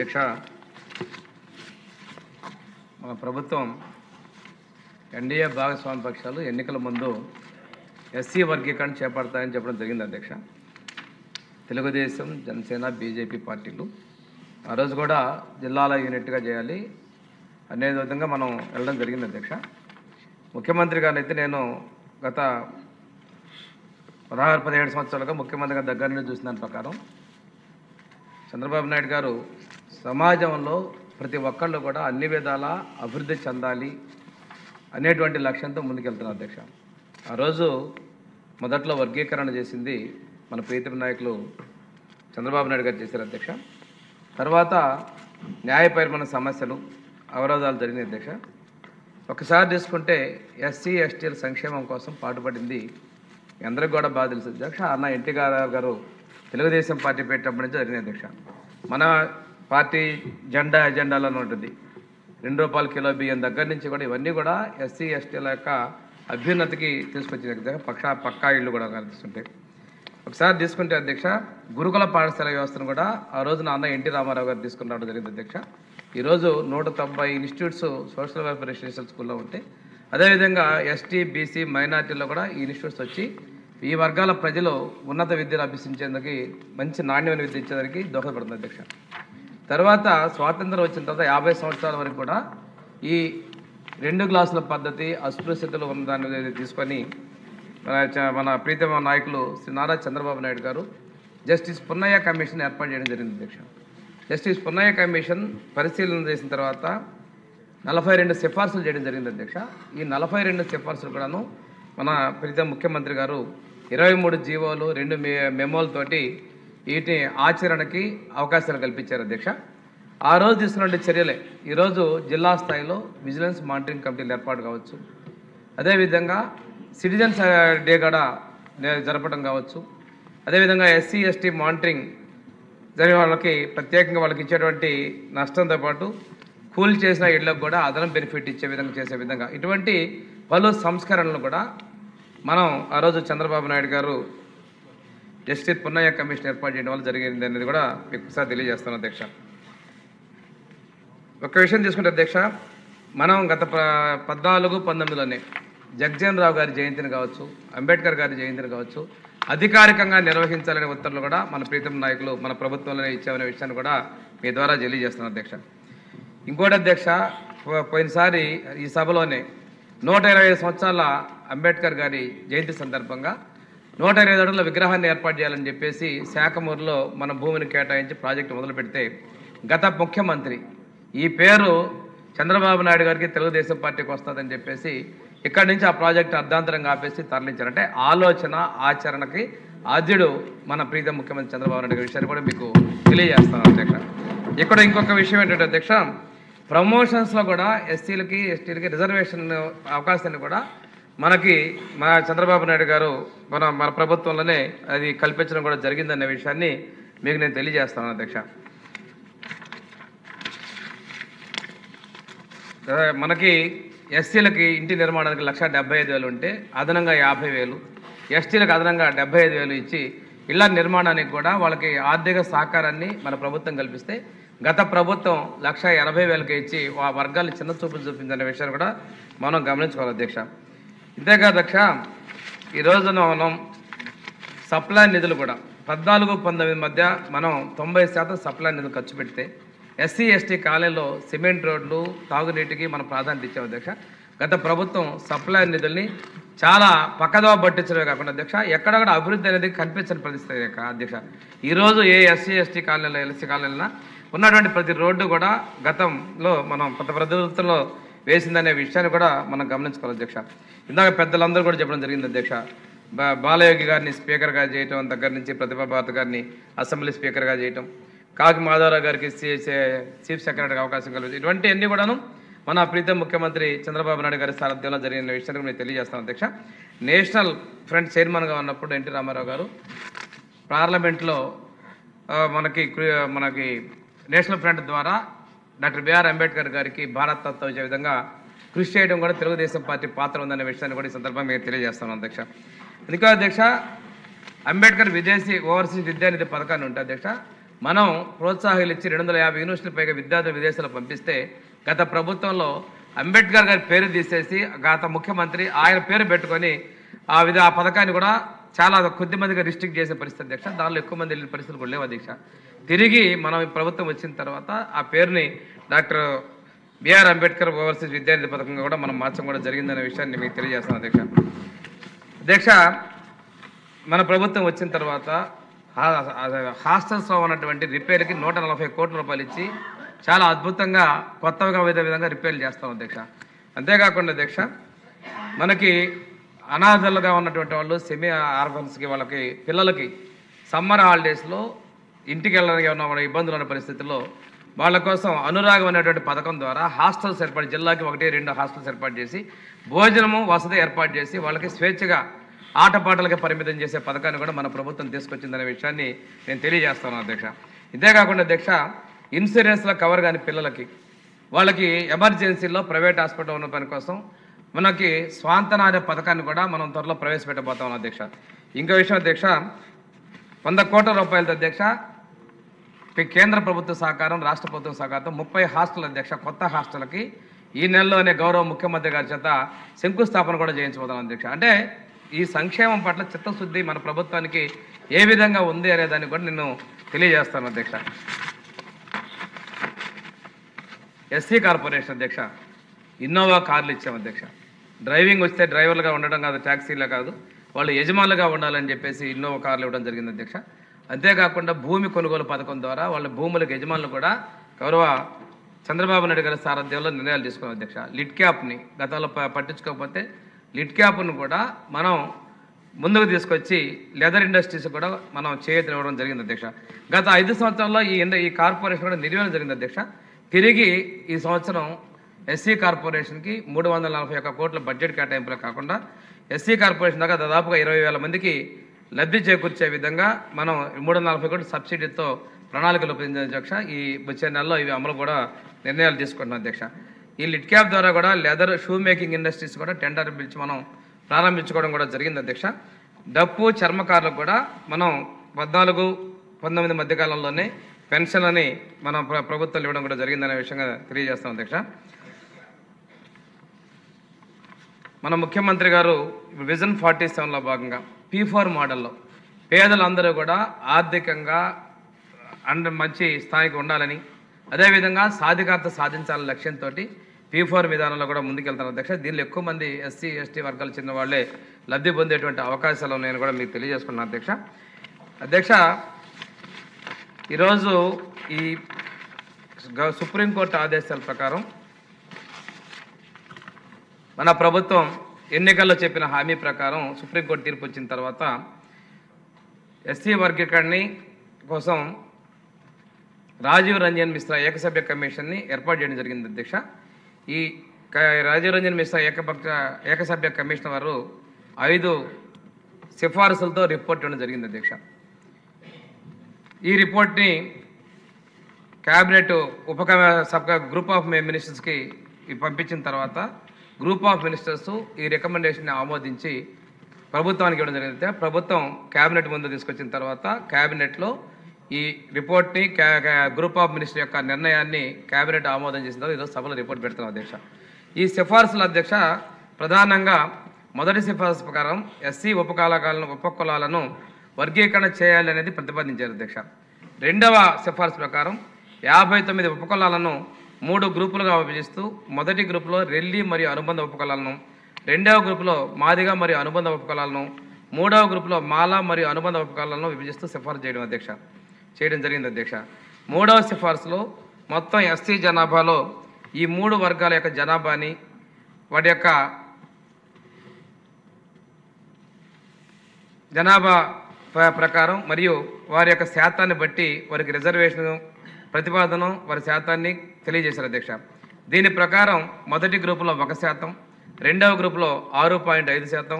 అధ్యక్ష, మన ప్రభుత్వం ఎన్డీఏ భాగస్వామ్య పక్షాలు ఎన్నికల ముందు ఎస్సీ వర్గీకరణ చేపడతాయని చెప్పడం జరిగింది అధ్యక్ష. తెలుగుదేశం, జనసేన, బీజేపీ పార్టీలు ఆ రోజు కూడా జిల్లాల యూనిట్గా చేయాలి అనే విధంగా మనం వెళ్ళడం జరిగింది అధ్యక్ష. ముఖ్యమంత్రి గారిని అయితే నేను గత 16-17 సంవత్సరాలుగా ముఖ్యమంత్రిగా దగ్గర నుండి చూసిన దాని ప్రకారం చంద్రబాబు నాయుడు గారు సమాజంలో ప్రతి ఒక్కళ్ళు కూడా అన్ని విధాల అభివృద్ధి చెందాలి అనేటువంటి లక్ష్యంతో ముందుకెళ్తున్నారు అధ్యక్ష. ఆ రోజు మొదట్లో వర్గీకరణ చేసింది మన ప్రీతమ నాయకులు చంద్రబాబు నాయుడు గారు చేశారు అధ్యక్ష. తర్వాత న్యాయపరమైన సమస్యలు, అవరోధాలు జరిగినాయి అధ్యక్ష. ఒకసారి తీసుకుంటే ఎస్సీ ఎస్టీల సంక్షేమం కోసం పాటుపడింది అందరికి కూడా బాగా తెలుసు అధ్యక్ష. అన్న ఎన్టీ గారు తెలుగుదేశం పార్టీ పెట్టినప్పటి నుంచి జరిగినాయి అధ్యక్ష. మన పార్టీ ఎజెండాలో ఉంటుంది ₹2 కిలో బియ్యం దగ్గర నుంచి కూడా ఇవన్నీ కూడా ఎస్సీ ఎస్టీల యొక్క అభ్యున్నతికి తీసుకొచ్చిన అధ్యక్ష. పక్కా ఇళ్ళు కూడా కనిపిస్తుంటాయి. ఒకసారి తీసుకుంటే అధ్యక్ష, గురుకుల పాఠశాల వ్యవస్థను కూడా ఆ రోజు నా అన్న ఎన్టీ రామారావు గారు తీసుకుని రావడం జరిగింది అధ్యక్ష. ఈరోజు 190 ఇన్స్టిట్యూట్స్ సోషల్ వెల్ఫేర్ రెసిడెన్షియల్ స్కూల్లో ఉంటాయి. అదేవిధంగా ఎస్టీ, బీసీ, మైనార్టీలో కూడా ఈ ఇన్స్టిట్యూట్స్ వచ్చి ఈ వర్గాల ప్రజలు ఉన్నత విద్యను అభ్యసించేందుకు, మంచి నాణ్యమైన విద్య ఇచ్చేందుకు దోహదపడుతుంది అధ్యక్ష. తర్వాత స్వాతంత్రం వచ్చిన తర్వాత 50 సంవత్సరాల వరకు కూడా ఈ 2 క్లాసుల పద్ధతి అస్పృశ్యతలు ఉన్న దాన్ని తీసుకొని మన ప్రీతమ నాయకులు శ్రీ నారా చంద్రబాబు నాయుడు గారు జస్టిస్ పున్నయ్య కమిషన్ ఏర్పాటు చేయడం జరిగింది అధ్యక్ష. జస్టిస్ పున్నయ్య కమిషన్ పరిశీలన చేసిన తర్వాత 42 సిఫార్సులు చేయడం జరిగింది అధ్యక్ష. ఈ 42 సిఫార్సులు కూడాను మన ప్రీతమ ముఖ్యమంత్రి గారు 23 జీవోలు, 2 మెమోలతోటి వీటి ఆచరణకి అవకాశాలు కల్పించారు అధ్యక్ష. ఆ రోజు తీసుకున్న చర్యలే ఈరోజు జిల్లా స్థాయిలో విజిలెన్స్ మానిటరింగ్ కమిటీలు ఏర్పాటు కావచ్చు, అదేవిధంగా సిటిజన్స్ డే కూడా జరపడం కావచ్చు, అదేవిధంగా ఎస్సీ ఎస్టీ మానిటరింగ్ జరిగే వాళ్ళకి ప్రత్యేకంగా వాళ్ళకి ఇచ్చేటువంటి నష్టంతో పాటు కూల్ చేసిన ఇళ్లకు కూడా అదనం బెనిఫిట్ ఇచ్చే విధంగా చేసే విధంగా ఇటువంటి పలు సంస్కరణలు కూడా మనం ఆ రోజు చంద్రబాబు నాయుడు గారు జస్టిస్ పున్నయ్య కమిషన్ ఏర్పాటు చేయడం వల్ల జరిగింది అనేది కూడా మీకు ఒకసారి తెలియజేస్తాను అధ్యక్ష. ఒక విషయం తీసుకుంటే అధ్యక్ష, మనం గత 14-19లోనే జగ్జీవన్ రావు గారి జయంతిని కావచ్చు, అంబేద్కర్ గారి జయంతిని కావచ్చు అధికారికంగా నిర్వహించాలనే ఉత్తర్వులు కూడా మన ప్రీతమ నాయకులు మన ప్రభుత్వంలోనే ఇచ్చామనే విషయాన్ని కూడా మీ ద్వారా తెలియజేస్తున్నాను అధ్యక్ష. ఇంకోటి అధ్యక్ష, పోయినసారి ఈ సభలోనే 120 సంవత్సరాల అంబేద్కర్ గారి జయంతి సందర్భంగా 120 అడుగుల విగ్రహాన్ని ఏర్పాటు చేయాలని చెప్పేసి శాఖమూరులో మన భూమిని కేటాయించి ప్రాజెక్టు మొదలు పెడితే గత ముఖ్యమంత్రి ఈ పేరు చంద్రబాబు నాయుడు గారికి తెలుగుదేశం పార్టీకి వస్తుందని చెప్పేసి ఇక్కడి నుంచి ఆ ప్రాజెక్టు అర్ధాంతరంగా ఆపేసి తరలించారు. అంటే ఆలోచన ఆచరణకి ఆద్యుడు మన ప్రీతం ముఖ్యమంత్రి చంద్రబాబు నాయుడు గారి విషయాన్ని కూడా మీకు తెలియజేస్తాను అధ్యక్ష. ఇక్కడ ఇంకొక విషయం ఏంటంటే అధ్యక్ష, ప్రమోషన్స్లో కూడా ఎస్సీలకి ఎస్టీలకి రిజర్వేషన్ అవకాశాన్ని కూడా మనకి మన చంద్రబాబు నాయుడు గారు మన ప్రభుత్వంలోనే అది కల్పించడం కూడా జరిగిందనే విషయాన్ని మీకు నేను తెలియజేస్తాను అధ్యక్ష. మనకి ఎస్సీలకి ఇంటి నిర్మాణానికి 1,75,000 ఉంటే అదనంగా 50,000, ఎస్టీలకు అదనంగా 75,000 ఇచ్చి ఇళ్ల నిర్మాణానికి కూడా వాళ్ళకి ఆర్థిక సహకారాన్ని మన ప్రభుత్వం కల్పిస్తే గత ప్రభుత్వం 1,80,000 ఇచ్చి ఆ వర్గాలు చిన్న చూపులు చూపిందనే విషయాన్ని కూడా మనం గమనించుకోవాలి అధ్యక్ష. ఇంతేకాదు అధ్యక్ష, ఈరోజు మనం సప్లై నిధులు కూడా 14-19 మధ్య మనం 90% సప్లై నిధులు ఖర్చు పెడితే ఎస్సీ ఎస్టీ కాలనీలో సిమెంట్ రోడ్లు, తాగునీటికి మనం ప్రాధాన్యత ఇచ్చాం అధ్యక్ష. గత ప్రభుత్వం సప్లై నిధుల్ని చాలా పక్కదోవ పట్టించడమే కాకుండా అధ్యక్ష ఎక్కడ కూడా అభివృద్ధి అనేది కనిపించని పరిస్థితి అధ్యక్ష. ఈరోజు ఏ ఎస్సీ ఎస్టీ కాలనీలో, ఎల్సీ కాలనీలో ఉన్నటువంటి ప్రతి రోడ్డు కూడా గతంలో మనం కొత్త ప్రభుత్వంలో వేసిందనే విషయాన్ని కూడా మనం గమనించుకోవాలి అధ్యక్ష. ఇందాక పెద్దలందరూ కూడా చెప్పడం జరిగింది అధ్యక్ష. బాలయోగి గారిని స్పీకర్గా చేయటం దగ్గర నుంచి ప్రతిభా భారత్ గారిని అసెంబ్లీ స్పీకర్గా చేయటం, కాకి మాధవరావు గారికి చీఫ్ సెక్రటరీగా అవకాశం కల్పించడం, ఇటువంటి అన్ని కూడాను మన ప్రీతం ముఖ్యమంత్రి చంద్రబాబు నాయుడు గారి సారథ్యంలో జరిగిన విషయాన్ని నేను తెలియజేస్తాను అధ్యక్ష. నేషనల్ ఫ్రంట్ చైర్మన్గా ఉన్నప్పుడు ఎన్టీ రామారావు గారు పార్లమెంట్లో మనకి నేషనల్ ఫ్రంట్ ద్వారా డాక్టర్ బిఆర్ అంబేద్కర్ గారికి భారత తత్వ వచ్చే విధంగా కృషి చేయడం కూడా తెలుగుదేశం పార్టీ పాత్ర ఉందనే విషయాన్ని కూడా ఈ సందర్భంగా మీకు తెలియజేస్తాను అధ్యక్ష. ఇంకా అధ్యక్ష, అంబేద్కర్ విదేశీ ఓవర్సీస్ విద్యానిధి పథకాన్ని ఉంటే అధ్యక్ష మనం ప్రోత్సాహాలు ఇచ్చి 250 యూనివర్సిటీల పైగా విద్యార్థులు విదేశాలకు పంపిస్తే గత ప్రభుత్వంలో అంబేద్కర్ గారి పేరు తీసేసి గత ముఖ్యమంత్రి ఆయన పేరు పెట్టుకొని ఆ పథకాన్ని కూడా చాలా కొద్ది మందిగా రిస్ట్రిక్ట్ చేసే పరిస్థితి అధ్యక్ష. దానిలో ఎక్కువ మంది వెళ్ళిన పరిస్థితులు కూడా లేవు అధ్యక్ష. తిరిగి మనం ఈ ప్రభుత్వం వచ్చిన తర్వాత ఆ పేరుని డాక్టర్ బిఆర్ అంబేద్కర్ ఓవర్సీస్ విద్యార్థి పథకంగా కూడా మనం మార్చడం కూడా జరిగిందనే విషయాన్ని మీకు తెలియజేస్తాను అధ్యక్ష. అధ్యక్ష, మన ప్రభుత్వం వచ్చిన తర్వాత హాస్టల్స్లో ఉన్నటువంటి రిపేర్కి 140 కోట్ల రూపాయలు ఇచ్చి చాలా అద్భుతంగా కొత్తగా విధంగా రిపేర్లు చేస్తాం అధ్యక్ష. అంతేకాకుండా అధ్యక్ష, మనకి అనాథలుగా ఉన్నటువంటి వాళ్ళు సెమీ ఆర్ఫన్స్కి వాళ్ళకి పిల్లలకి సమ్మర్ హాలిడేస్లో ఇంటికి వెళ్ళడానికి ఉన్న ఇబ్బందులు ఉన్న పరిస్థితుల్లో వాళ్ళ కోసం అనురాగం అనేటువంటి పథకం ద్వారా హాస్టల్స్ ఏర్పాటు, జిల్లాకి 1-2 హాస్టల్స్ ఏర్పాటు చేసి భోజనము వసతి ఏర్పాటు చేసి వాళ్ళకి స్వేచ్ఛగా ఆటపాటలకి పరిమితం చేసే పథకాన్ని కూడా మన ప్రభుత్వం తీసుకొచ్చిందనే విషయాన్ని నేను తెలియజేస్తాను అధ్యక్ష. ఇదేకాకుండా అధ్యక్ష, ఇన్సూరెన్స్లో కవర్ కాని పిల్లలకి వాళ్ళకి ఎమర్జెన్సీలో ప్రైవేట్ హాస్పిటల్ ఉన్న పని కోసం మనకి స్వాంతన అనే పథకాన్ని కూడా మనం త్వరలో ప్రవేశపెట్టబోతాం అధ్యక్ష. ఇంకో విషయం అధ్యక్ష, 100 కోట్ల రూపాయలతో అధ్యక్ష కేంద్ర ప్రభుత్వ సహకారం, రాష్ట్ర ప్రభుత్వం సహకారంతో 30 హాస్టల్ అధ్యక్ష, కొత్త హాస్టల్కి ఈ నెలలోనే గౌరవ ముఖ్యమంత్రి గారి చేత శంకుస్థాపన కూడా చేయించబోతాం అధ్యక్ష. అంటే ఈ సంక్షేమం పట్ల చిత్తశుద్ధి మన ప్రభుత్వానికి ఏ విధంగా ఉంది అనే దాన్ని కూడా నేను తెలియజేస్తాను అధ్యక్ష. ఎస్సీ కార్పొరేషన్ అధ్యక్ష, ఇన్నోవా కార్లు ఇచ్చాం అధ్యక్ష. డ్రైవింగ్ వస్తే డ్రైవర్లుగా ఉండడం కాదు, ట్యాక్సీలో కాదు, వాళ్ళు యజమానులుగా ఉండాలని చెప్పేసి ఇన్నోవా కార్లు ఇవ్వడం జరిగింది అధ్యక్ష. అంతేకాకుండా భూమి కొనుగోలు పథకం ద్వారా వాళ్ళ భూములకు యజమానులు కూడా గౌరవ చంద్రబాబు నాయుడు గారి సారథ్యంలో నిర్ణయాలు తీసుకున్నాం అధ్యక్ష. లిడ్ క్యాప్ని గతంలో పట్టించుకోకపోతే లిడ్ క్యాప్ను కూడా మనం ముందుకు తీసుకొచ్చి లెదర్ ఇండస్ట్రీస్ కూడా మనం చేయనివ్వడం జరిగింది అధ్యక్ష. గత 5 సంవత్సరాల్లో ఈ కార్పొరేషన్ కూడా నిర్వహణ జరిగింది అధ్యక్ష. తిరిగి ఈ సంవత్సరం ఎస్సీ కార్పొరేషన్కి 341 కోట్ల బడ్జెట్ కేటాయింపులు కాకుండా ఎస్సీ కార్పొరేషన్ దాకా దాదాపుగా 20,000 మందికి లబ్ధి చేకూర్చే విధంగా మనం 340 కోట్ల సబ్సిడీతో ప్రణాళికలు రూపొందించిన అధ్యక్ష. ఈ వచ్చే నెలలో ఇవి అమలు కూడా నిర్ణయాలు తీసుకుంటున్నాం అధ్యక్ష. ఈ లిడ్ క్యాప్ ద్వారా కూడా లెదర్ షూ మేకింగ్ ఇండస్ట్రీస్ కూడా టెండర్ పిలిచి మనం ప్రారంభించుకోవడం కూడా జరిగింది అధ్యక్ష. డప్పు చర్మకారులకు కూడా మనం 14-19 మధ్యకాలంలోనే పెన్షన్ అని మనం ప్రభుత్వం ఇవ్వడం కూడా జరిగిందనే విషయంగా తెలియజేస్తాం అధ్యక్ష. మన ముఖ్యమంత్రి గారు విజన్ 47లో భాగంగా P4 మోడల్లో పేదలందరూ కూడా ఆర్థికంగా మంచి స్థాయికి ఉండాలని, అదేవిధంగా సాధికారత సాధించాలనే లక్ష్యంతో P4 విధానంలో కూడా ముందుకెళ్తారు అధ్యక్ష. దీనిలో ఎక్కువ మంది ఎస్సీ ఎస్టీ వర్గాలు చెందిన వాళ్ళే లబ్ధి పొందేటువంటి అవకాశాలు ఉన్నాయని కూడా మీకు తెలియజేసుకున్నాను అధ్యక్ష. అధ్యక్ష, ఈరోజు ఈ సుప్రీంకోర్టు ఆదేశాల ప్రకారం మన ప్రభుత్వం ఎన్నికల్లో చెప్పిన హామీ ప్రకారం సుప్రీంకోర్టు తీర్పు వచ్చిన తర్వాత ఎస్సీ వర్గీకరణ కోసం రాజీవ్ రంజన్ మిశ్రా ఏకసభ్య కమిషన్ని ఏర్పాటు చేయడం జరిగింది అధ్యక్ష. ఈ రాజీవ్ రంజన్ మిశ్రా ఏకసభ్య కమిషన్ వారు 5 సిఫారసులతో రిపోర్ట్ ఇవ్వడం జరిగింది అధ్యక్ష. ఈ రిపోర్ట్ని క్యాబినెట్ గ్రూప్ ఆఫ్ మినిస్టర్స్కి పంపించిన తర్వాత గ్రూప్ ఆఫ్ మినిస్టర్స్ ఈ రికమెండేషన్ని ఆమోదించి ప్రభుత్వానికి ఇవ్వడం జరిగింది. ప్రభుత్వం క్యాబినెట్ ముందు తీసుకొచ్చిన తర్వాత క్యాబినెట్లో ఈ రిపోర్ట్ని గ్రూప్ ఆఫ్ మినిస్టర్ యొక్క నిర్ణయాన్ని క్యాబినెట్ ఆమోదం చేసిన తర్వాత ఈరోజు సభలో రిపోర్ట్ పెడుతున్నాం అధ్యక్ష. ఈ సిఫార్సుల అధ్యక్ష ప్రధానంగా మొదటి సిఫార్సు ప్రకారం ఎస్సీ ఉపకులాలను వర్గీకరణ చేయాలి అనేది ప్రతిపాదించారు అధ్యక్ష. రెండవ సిఫార్సు ప్రకారం 59 ఉపకులాలను 3 గ్రూపులుగా విభజిస్తూ మొదటి గ్రూపులో రెల్లి మరియు అనుబంధ ఉపకులాలను, రెండవ గ్రూపులో మాదిగ మరియు అనుబంధ ఉపకులాలను, మూడవ గ్రూపులో మాల మరియు అనుబంధ ఉపకులాలను విభజిస్తూ సిఫార్సు చేయడం జరిగింది అధ్యక్ష. మూడవ సిఫార్సులో మొత్తం ఎస్సీ జనాభాలో ఈ 3 వర్గాల యొక్క జనాభాని వాటి యొక్క జనాభా ప్రకారం మరియు వారి యొక్క శాతాన్ని బట్టి వారికి రిజర్వేషన్ ప్రతిపాదన వారి శాతాన్ని తెలియజేశారు అధ్యక్ష. దీని ప్రకారం మొదటి గ్రూపులో 1%, రెండవ గ్రూపులో 6.5%,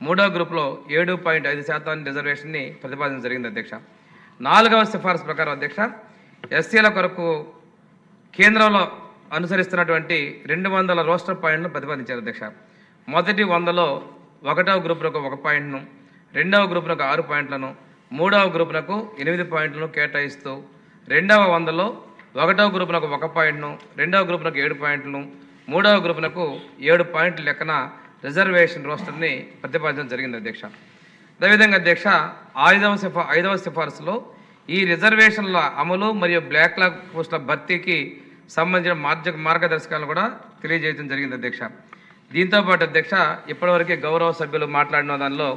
మూడవ గ్రూపులో 7.5% రిజర్వేషన్ని ప్రతిపాదించడం జరిగింది అధ్యక్ష. 4వ సిఫార్సు ప్రకారం అధ్యక్ష ఎస్సీల కొరకు కేంద్రంలో అనుసరిస్తున్నటువంటి 200 రోస్టర్ పాయింట్ను ప్రతిపాదించారు అధ్యక్ష. మొదటి 100లో 1వ గ్రూపులకు 1 పాయింట్ను, రెండవ గ్రూపులకు 6 పాయింట్లను, మూడవ గ్రూపులకు 8 పాయింట్లను కేటాయిస్తూ రెండవ 100లో ఒకటవ గ్రూపునకు 1 పాయింట్ను, రెండవ గ్రూపునకు 7 పాయింట్లను, మూడవ గ్రూపునకు 7 పాయింట్ల లెక్కన రిజర్వేషన్ రోస్టర్ని ప్రతిపాదించడం జరిగింది అధ్యక్ష. అదేవిధంగా అధ్యక్ష 5వ సిఫార్సులో ఈ రిజర్వేషన్ల అమలు మరియు బ్లాక్ పోస్టుల భర్తీకి సంబంధించిన మార్గదర్శకాలను కూడా తెలియజేయడం జరిగింది అధ్యక్ష. దీంతోపాటు అధ్యక్ష ఇప్పటివరకు గౌరవ సభ్యులు మాట్లాడిన దానిలో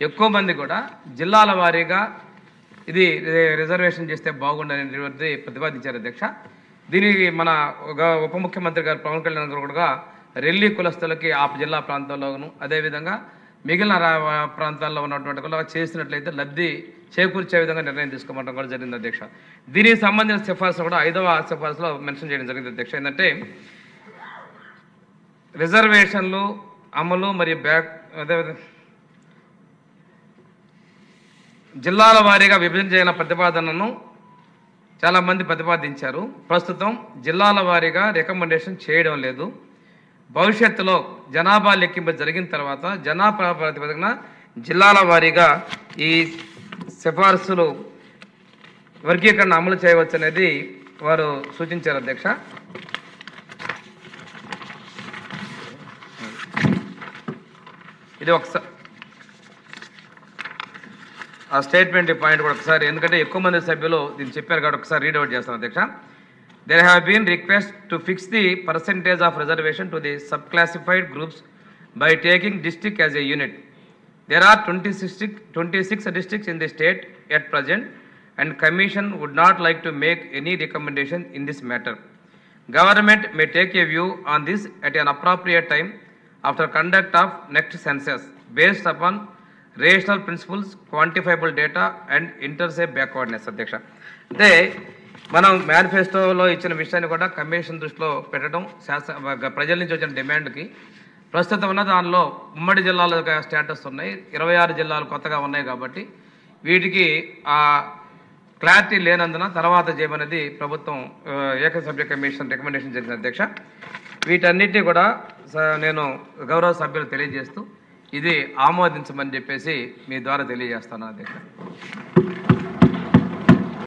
ఎక్కువ మంది కూడా జిల్లాల వారీగా ఇది రిజర్వేషన్ చేస్తే బాగుండనేది ప్రతిపాదించారు అధ్యక్ష. దీనికి మన ఉప ముఖ్యమంత్రి గారు పవన్ కళ్యాణ్ గారు కూడా రెల్లి కులస్తులకి ఆ జిల్లా ప్రాంతాల్లోనూ అదేవిధంగా మిగిలిన ప్రాంతాల్లో ఉన్నటువంటి కూడా చేసినట్లయితే లబ్ధి చేకూర్చే విధంగా నిర్ణయం తీసుకోవడం కూడా జరిగింది అధ్యక్ష. దీనికి సంబంధించిన సిఫార్సు కూడా 5వ సిఫార్సులో మెన్షన్ చేయడం జరిగింది అధ్యక్ష. ఏంటంటే రిజర్వేషన్లు అమలు మరియు అదేవిధంగా జిల్లాల వారీగా విభజన చేయాల ప్రతిపాదనను చాలామంది ప్రతిపాదించారు. ప్రస్తుతం జిల్లాల వారీగా రికమెండేషన్ చేయడం లేదు. భవిష్యత్తులో జనాభా లెక్కింపు జరిగిన తర్వాత జనాభా ప్రాతిపదికన జిల్లాల వారీగా ఈ సిఫార్సులు వర్గీకరణ అమలు చేయవచ్చు అనేది వారు సూచించారు అధ్యక్ష. ఇది ఒకసారి ఆ స్టేట్మెంట్ పాయింట్ కూడా ఒకసారి, ఎందుకంటే ఎక్కువ మంది సభ్యులు దీన్ని చెప్పారు కాబట్టి ఒకసారి రీడ్ అవుట్ చేస్తాను అధ్యక్ష. There have been requests to fix the percentage of reservation to the subclassified groups by taking district as a unit. There are 26 districts in the state at present, and Commission would not like to make any recommendation in this matter. Government may take a view on this at an appropriate time after conduct of next census, based upon rational principles, quantifiable data, and interstate backwardness. అధ్యక్ష, అంటే మనం మేనిఫెస్టోలో ఇచ్చిన విషయాన్ని కూడా commission దృష్టిలో పెట్టడం, ప్రజల నుంచి వచ్చిన డిమాండ్కి ప్రస్తుతం ఉన్న దానిలో ఉమ్మడి జిల్లాల స్టేటస్ ఉన్నాయి, 26 జిల్లాలు కొత్తగా ఉన్నాయి కాబట్టి వీటికి ఆ క్లారిటీ లేనందున తర్వాత చేయమనేది ప్రభుత్వం ఏకసభ్య కమిషన్ రికమెండేషన్ జరిగింది అధ్యక్ష. వీటన్నిటినీ కూడా నేను గౌరవ సభ్యులు తెలియజేస్తూ ఇది ఆమోదించమని చెప్పేసి మీ ద్వారా తెలియజేస్తాను అధ్యక్ష.